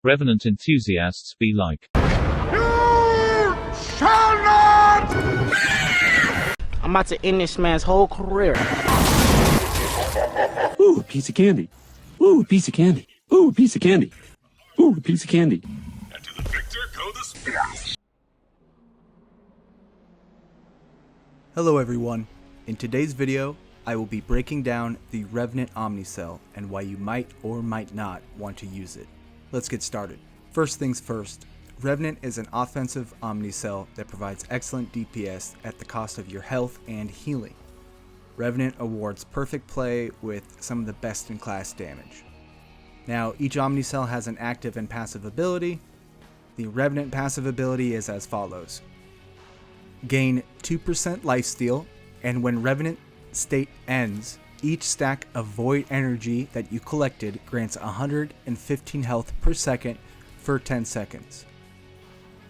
Revenant enthusiasts be like. You shall not! I'm about to end this man's whole career. Ooh, a piece of candy. Ooh, a piece of candy. Ooh, a piece of candy. Ooh, a piece of candy. And to the victor go the spears. Hello everyone. In today's video, I will be breaking down the Revenant Omnicell and why you might or might not want to use it. Let's get started. First things first, Revenant is an offensive Omnicell that provides excellent DPS at the cost of your health and healing. Revenant awards perfect play with some of the best in class damage. Now, each Omnicell has an active and passive ability. The Revenant passive ability is as follows. Gain 2% lifesteal, and when Revenant state ends, each stack of void energy that you collected grants 115 health per second for 10 seconds.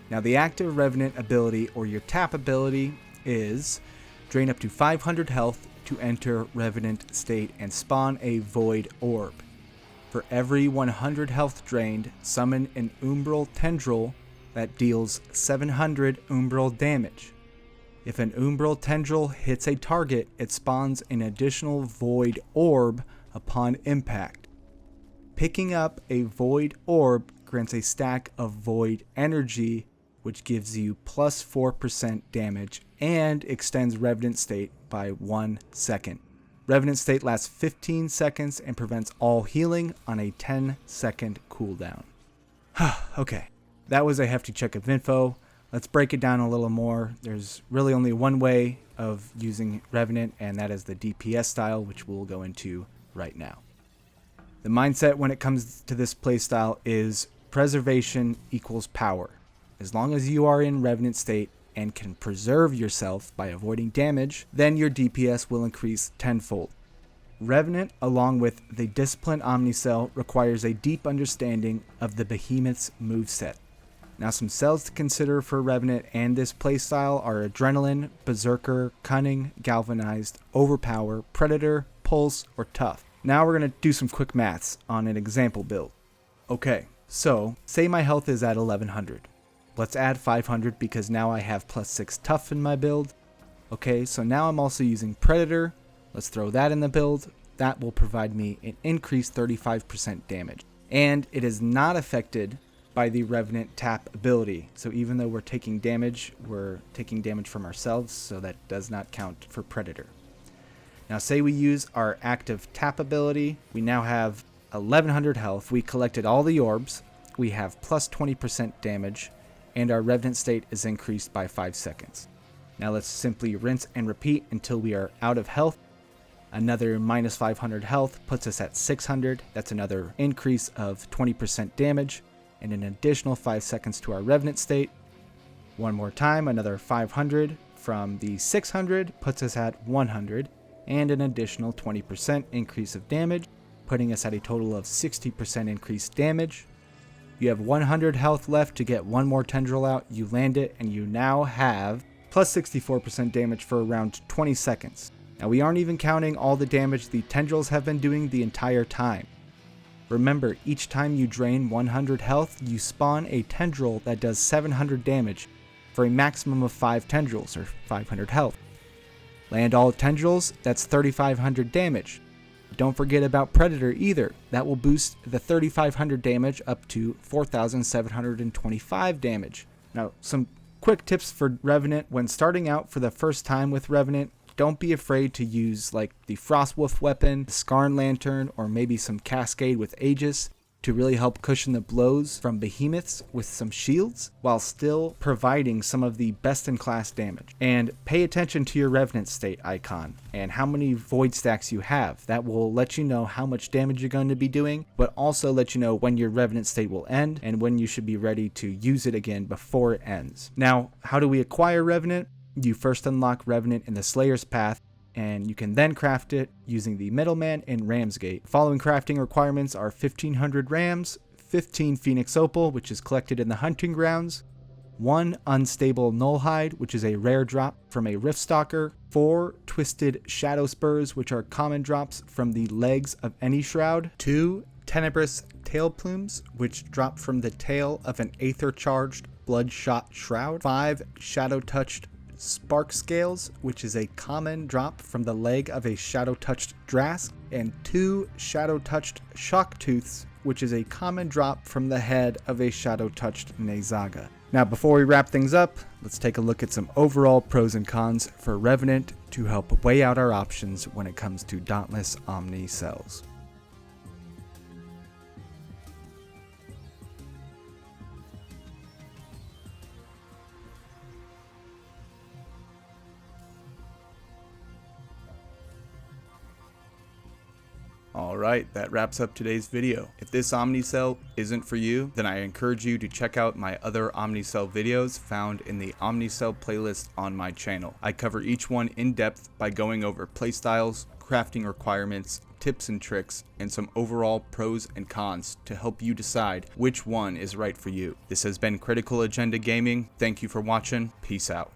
Now the active Revenant ability or your tap ability is drain up to 500 health to enter Revenant state and spawn a void orb. For every 100 health drained, summon an umbral tendril that deals 700 umbral damage. If an umbral tendril hits a target, it spawns an additional void orb upon impact. Picking up a void orb grants a stack of void energy, which gives you plus 4% damage and extends Revenant state by 1 second. Revenant state lasts 15 seconds and prevents all healing on a 10-second cooldown. Okay, that was a hefty check of info. Let's break it down a little more. There's really only one way of using Revenant, and that is the DPS style, which we'll go into right now. The mindset when it comes to this playstyle is preservation equals power. As long as you are in Revenant state and can preserve yourself by avoiding damage, then your DPS will increase tenfold. Revenant, along with the Disciplined Omnicell, requires a deep understanding of the Behemoth's moveset. Now some cells to consider for Revenant and this playstyle are Adrenaline, Berserker, Cunning, Galvanized, Overpower, Predator, Pulse, or Tough. Now we're going to do some quick maths on an example build. Okay, so say my health is at 1100. Let's add 500 because now I have plus 6 Tough in my build. Okay, so now I'm also using Predator. Let's throw that in the build. That will provide me an increased 35% damage. And it is not affected by the Revenant tap ability. So even though we're taking damage from ourselves, so that does not count for Predator. Now say we use our active tap ability. We now have 1100 health. We collected all the orbs. We have plus 20% damage, and our Revenant state is increased by 5 seconds. Now let's simply rinse and repeat until we are out of health. Another minus 500 health puts us at 600. That's another increase of 20% damage, and an additional 5 seconds to our Revenant state. One more time, another 500 from the 600 puts us at 100, and an additional 20% increase of damage, putting us at a total of 60% increased damage. You have 100 health left to get one more tendril out, you land it, and you now have plus 64% damage for around 20 seconds. Now we aren't even counting all the damage the tendrils have been doing the entire time. Remember, each time you drain 100 health, you spawn a tendril that does 700 damage for a maximum of 5 tendrils, or 500 health. Land all tendrils, that's 3500 damage. Don't forget about Predator either. That will boost the 3500 damage up to 4725 damage. Now, some quick tips for Revenant. When starting out for the first time with Revenant, don't be afraid to use like the Frostwolf weapon, the Skarn Lantern, or maybe some Cascade with Aegis to really help cushion the blows from behemoths with some shields while still providing some of the best in class damage. And pay attention to your Revenant state icon and how many void stacks you have. That will let you know how much damage you're going to be doing, but also let you know when your Revenant state will end and when you should be ready to use it again before it ends. Now, how do we acquire Revenant? You first unlock Revenant in the Slayer's Path, and you can then craft it using the Middleman and Ramsgate. Following crafting requirements are 1500 Rams, 15 Phoenix Opal, which is collected in the Hunting Grounds, 1 Unstable Nullhide, which is a rare drop from a Riftstalker, 4 Twisted Shadow Spurs, which are common drops from the legs of any shroud, 2 Tenebrous Tail Plumes, which drop from the tail of an Aether-charged Bloodshot Shroud. 5 Shadow-touched Spark Scales, which is a common drop from the leg of a Shadow-touched Drask. And 2 Shadow-touched Shock Tooths, which is a common drop from the head of a Shadow-touched Nezaga. Now, before we wrap things up, let's take a look at some overall pros and cons for Revenant to help weigh out our options when it comes to Dauntless Omnicells. Alright, that wraps up today's video. If this Omnicell isn't for you, then I encourage you to check out my other Omnicell videos found in the Omnicell playlist on my channel. I cover each one in depth by going over playstyles, crafting requirements, tips and tricks, and some overall pros and cons to help you decide which one is right for you. This has been Critical Agenda Gaming. Thank you for watching. Peace out.